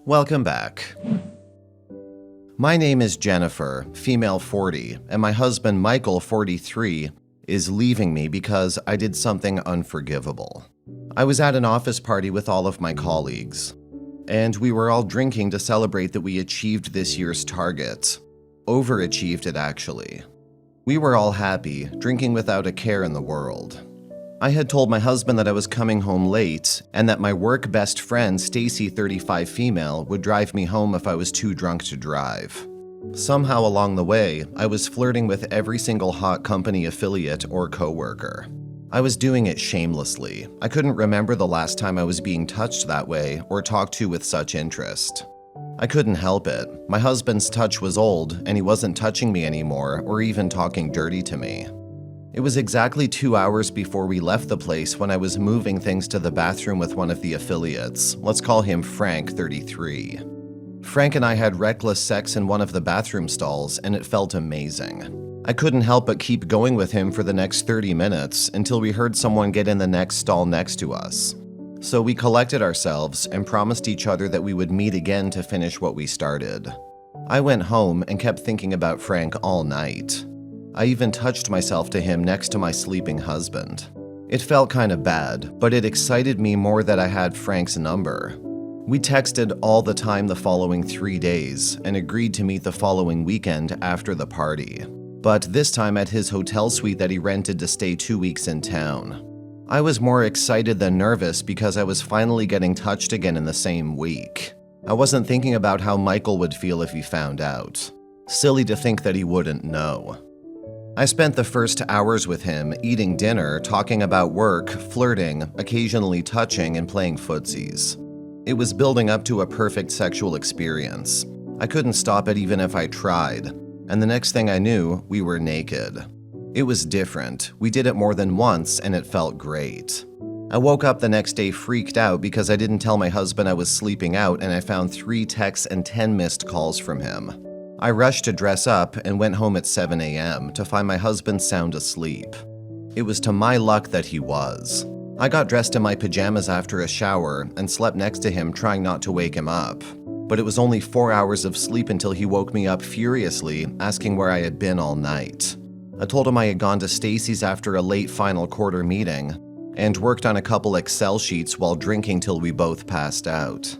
Welcome back. My name is Jennifer, female 40, and my husband Michael, 43, is leaving me because I did something unforgivable. I was at an office party with all of my colleagues, and we were all drinking to celebrate that we achieved this year's target. Overachieved it, actually. We were all happy, drinking without a care in the world. I had told my husband that I was coming home late and that my work best friend, Stacy, 35 female, would drive me home if I was too drunk to drive. Somehow along the way, I was flirting with every single hot company affiliate or coworker. I was doing it shamelessly. I couldn't remember the last time I was being touched that way or talked to with such interest. I couldn't help it. My husband's touch was old, and he wasn't touching me anymore or even talking dirty to me. It was exactly 2 hours before we left the place when I was moving things to the bathroom with one of the affiliates. Let's call him Frank, 33. Frank and I had reckless sex in one of the bathroom stalls, and it felt amazing. I couldn't help but keep going with him for the next 30 minutes until we heard someone get in the next stall next to us. So we collected ourselves and promised each other that we would meet again to finish what we started. I went home and kept thinking about Frank all night. I even touched myself to him next to my sleeping husband. It felt kind of bad, but it excited me more that I had Frank's number. We texted all the time the following 3 days and agreed to meet the following weekend after the party, but this time at his hotel suite that he rented to stay 2 weeks in town. I was more excited than nervous because I was finally getting touched again in the same week. I wasn't thinking about how Michael would feel if he found out. Silly to think that he wouldn't know. I spent the first hours with him, eating dinner, talking about work, flirting, occasionally touching, and playing footsies. It was building up to a perfect sexual experience. I couldn't stop it even if I tried, and the next thing I knew, we were naked. It was different. We did it more than once, and it felt great. I woke up the next day freaked out because I didn't tell my husband I was sleeping out, and I found 3 texts and 10 missed calls from him. I rushed to dress up and went home at 7 a.m. to find my husband sound asleep. It was to my luck that he was. I got dressed in my pajamas after a shower and slept next to him, trying not to wake him up. But it was only 4 hours of sleep until he woke me up furiously, asking where I had been all night. I told him I had gone to Stacy's after a late final quarter meeting and worked on a couple Excel sheets while drinking till we both passed out.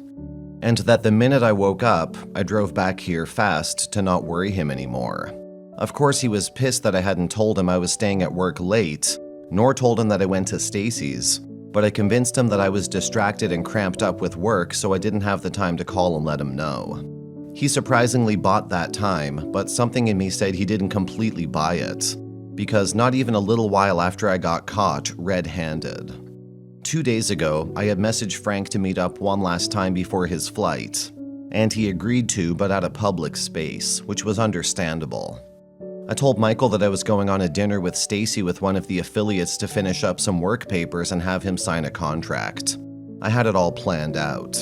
And that the minute I woke up, I drove back here fast to not worry him anymore. Of course, he was pissed that I hadn't told him I was staying at work late, nor told him that I went to Stacy's, but I convinced him that I was distracted and cramped up with work, so I didn't have the time to call and let him know. He surprisingly bought that time, but something in me said he didn't completely buy it, because not even a little while after I got caught red-handed. 2 days ago, I had messaged Frank to meet up one last time before his flight, and he agreed to, but at a public space, which was understandable. I told Michael that I was going on a dinner with Stacy with one of the affiliates to finish up some work papers and have him sign a contract. I had it all planned out.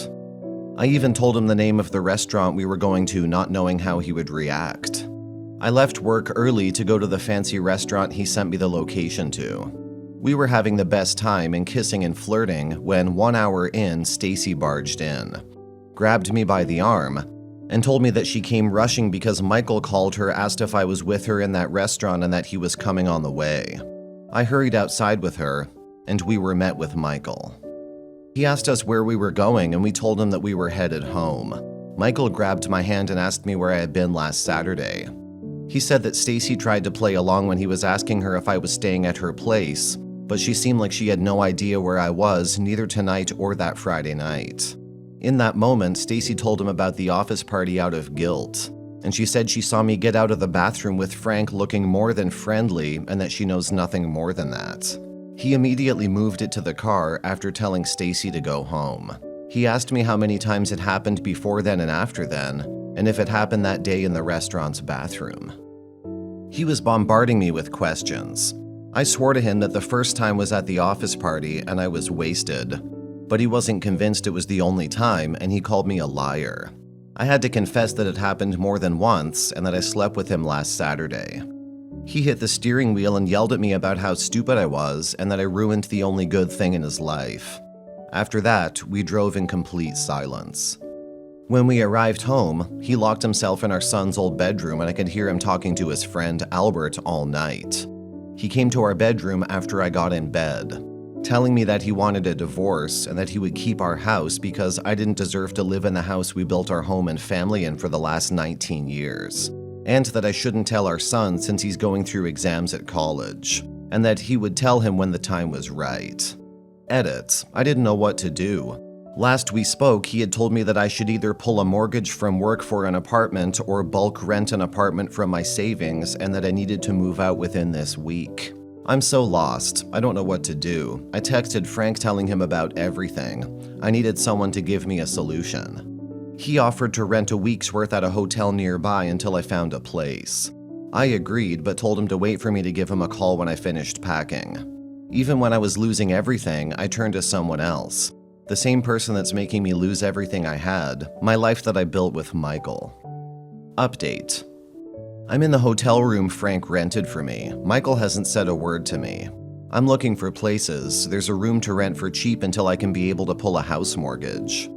I even told him the name of the restaurant we were going to, not knowing how he would react. I left work early to go to the fancy restaurant he sent me the location to. We were having the best time and kissing and flirting when 1 hour in, Stacy barged in, grabbed me by the arm, and told me that she came rushing because Michael called her, asked if I was with her in that restaurant and that he was coming on the way. I hurried outside with her, and we were met with Michael. He asked us where we were going, and we told him that we were headed home. Michael grabbed my hand and asked me where I had been last Saturday. He said that Stacy tried to play along when he was asking her if I was staying at her place, but she seemed like she had no idea where I was, neither tonight or that Friday night. In that moment, Stacy told him about the office party out of guilt, and she said she saw me get out of the bathroom with Frank looking more than friendly and that she knows nothing more than that. He immediately moved it to the car after telling Stacy to go home. He asked me how many times it happened before then and after then, and if it happened that day in the restaurant's bathroom. He was bombarding me with questions. I swore to him that the first time was at the office party and I was wasted, but he wasn't convinced it was the only time, and he called me a liar. I had to confess that it happened more than once and that I slept with him last Saturday. He hit the steering wheel and yelled at me about how stupid I was and that I ruined the only good thing in his life. After that, we drove in complete silence. When we arrived home, he locked himself in our son's old bedroom and I could hear him talking to his friend Albert all night. He came to our bedroom after I got in bed, telling me that he wanted a divorce and that he would keep our house because I didn't deserve to live in the house we built our home and family in for the last 19 years, and that I shouldn't tell our son since he's going through exams at college, and that he would tell him when the time was right. Edit. I didn't know what to do. Last we spoke, he had told me that I should either pull a mortgage from work for an apartment or bulk rent an apartment from my savings, and that I needed to move out within this week. I'm so lost. I don't know what to do. I texted Frank telling him about everything. I needed someone to give me a solution. He offered to rent a week's worth at a hotel nearby until I found a place. I agreed, but told him to wait for me to give him a call when I finished packing. Even when I was losing everything, I turned to someone else. The same person that's making me lose everything I had, my life that I built with Michael. Update. I'm in the hotel room Frank rented for me. Michael hasn't said a word to me. I'm looking for places. There's a room to rent for cheap until I can be able to pull a house mortgage.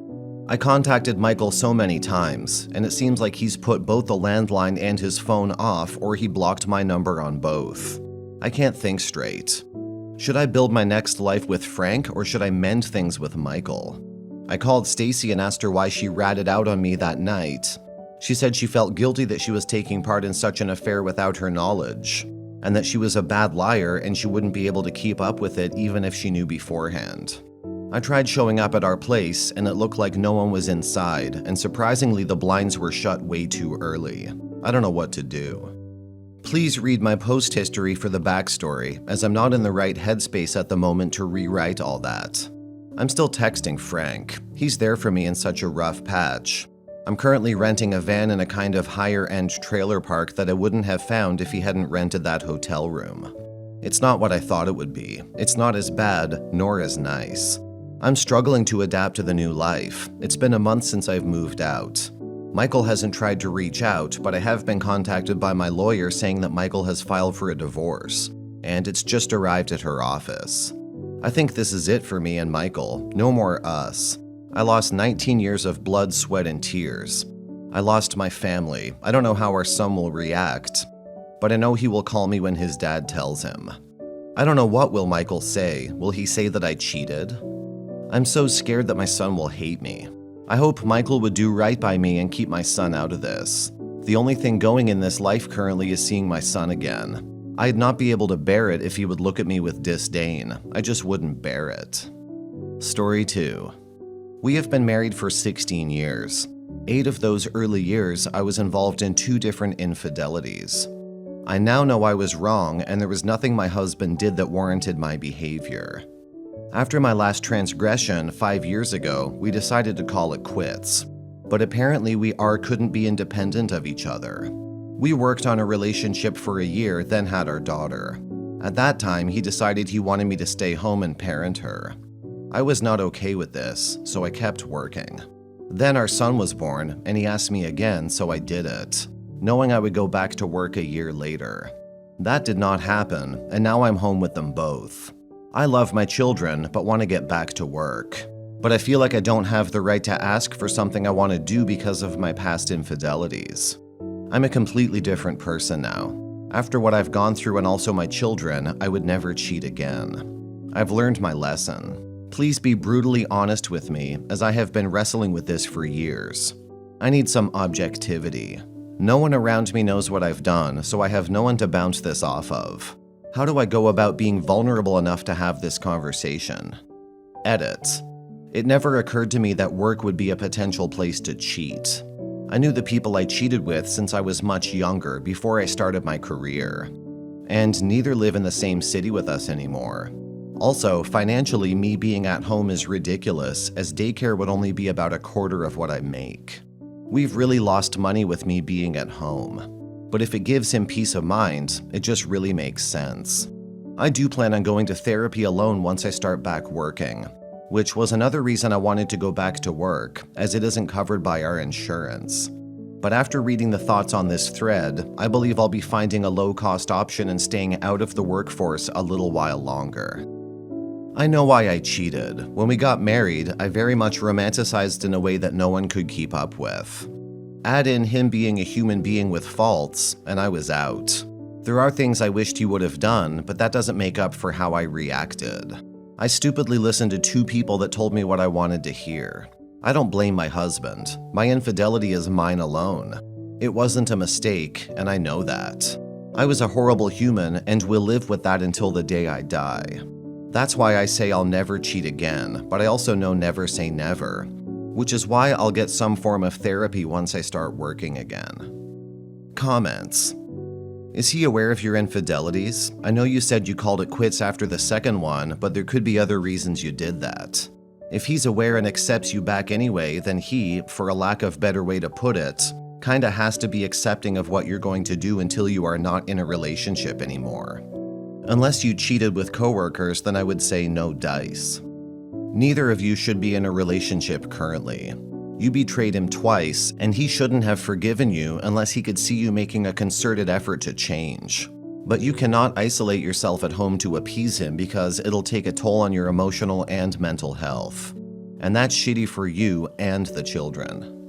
I contacted Michael so many times, and it seems like he's put both the landline and his phone off, or he blocked my number on both. I can't think straight. Should I build my next life with Frank, or should I mend things with Michael? I called Stacy and asked her why she ratted out on me that night. She said she felt guilty that she was taking part in such an affair without her knowledge, and that she was a bad liar and she wouldn't be able to keep up with it even if she knew beforehand. I tried showing up at our place and it looked like no one was inside, and surprisingly the blinds were shut way too early. I don't know what to do. Please read my post history for the backstory, as I'm not in the right headspace at the moment to rewrite all that. I'm still texting Frank. He's there for me in such a rough patch. I'm currently renting a van in a kind of higher-end trailer park that I wouldn't have found if he hadn't rented that hotel room. It's not what I thought it would be. It's not as bad, nor as nice. I'm struggling to adapt to the new life. It's been a month since I've moved out. Michael hasn't tried to reach out, but I have been contacted by my lawyer saying that Michael has filed for a divorce, and it's just arrived at her office. I think this is it for me and Michael. No more us. I lost 19 years of blood, sweat, and tears. I lost my family. I don't know how our son will react, but I know he will call me when his dad tells him. I don't know what will Michael say. Will he say that I cheated? I'm so scared that my son will hate me. I hope Michael would do right by me and keep my son out of this. The only thing going in this life currently is seeing my son again. I'd not be able to bear it if he would look at me with disdain. I just wouldn't bear it. Story 2. We have been married for 16 years. 8 of those early years, I was involved in 2 different infidelities. I now know I was wrong, and there was nothing my husband did that warranted my behavior. After my last transgression 5 years ago, we decided to call it quits. But apparently we couldn't be independent of each other. We worked on a relationship for a year, then had our daughter. At that time, he decided he wanted me to stay home and parent her. I was not okay with this, so I kept working. Then our son was born, and he asked me again, so I did it, knowing I would go back to work a year later. That did not happen, and now I'm home with them both. I love my children, but want to get back to work. But I feel like I don't have the right to ask for something I want to do because of my past infidelities. I'm a completely different person now. After what I've gone through and also my children, I would never cheat again. I've learned my lesson. Please be brutally honest with me, as I have been wrestling with this for years. I need some objectivity. No one around me knows what I've done, so I have no one to bounce this off of. How do I go about being vulnerable enough to have this conversation? Edit. It never occurred to me that work would be a potential place to cheat. I knew the people I cheated with since I was much younger, before I started my career. And neither live in the same city with us anymore. Also, financially, me being at home is ridiculous, as daycare would only be about a quarter of what I make. We've really lost money with me being at home. But if it gives him peace of mind, it just really makes sense. I do plan on going to therapy alone once I start back working, which was another reason I wanted to go back to work, as it isn't covered by our insurance. But after reading the thoughts on this thread, I believe I'll be finding a low-cost option and staying out of the workforce a little while longer. I know why I cheated. When we got married, I very much romanticized in a way that no one could keep up with. Add in him being a human being with faults, and I was out. There are things I wished he would have done, but that doesn't make up for how I reacted. I stupidly listened to two people that told me what I wanted to hear. I don't blame my husband. My infidelity is mine alone. It wasn't a mistake, and I know that. I was a horrible human and will live with that until the day I die. That's why I say I'll never cheat again, but I also know never say never, which is why I'll get some form of therapy once I start working again. Comments. Is he aware of your infidelities? I know you said you called it quits after the second one, but there could be other reasons you did that. If he's aware and accepts you back anyway, then he, for a lack of better way to put it, kinda has to be accepting of what you're going to do until you are not in a relationship anymore. Unless you cheated with coworkers, then I would say no dice. Neither of you should be in a relationship currently. You betrayed him twice, and he shouldn't have forgiven you unless he could see you making a concerted effort to change. But you cannot isolate yourself at home to appease him because it'll take a toll on your emotional and mental health. And that's shitty for you and the children.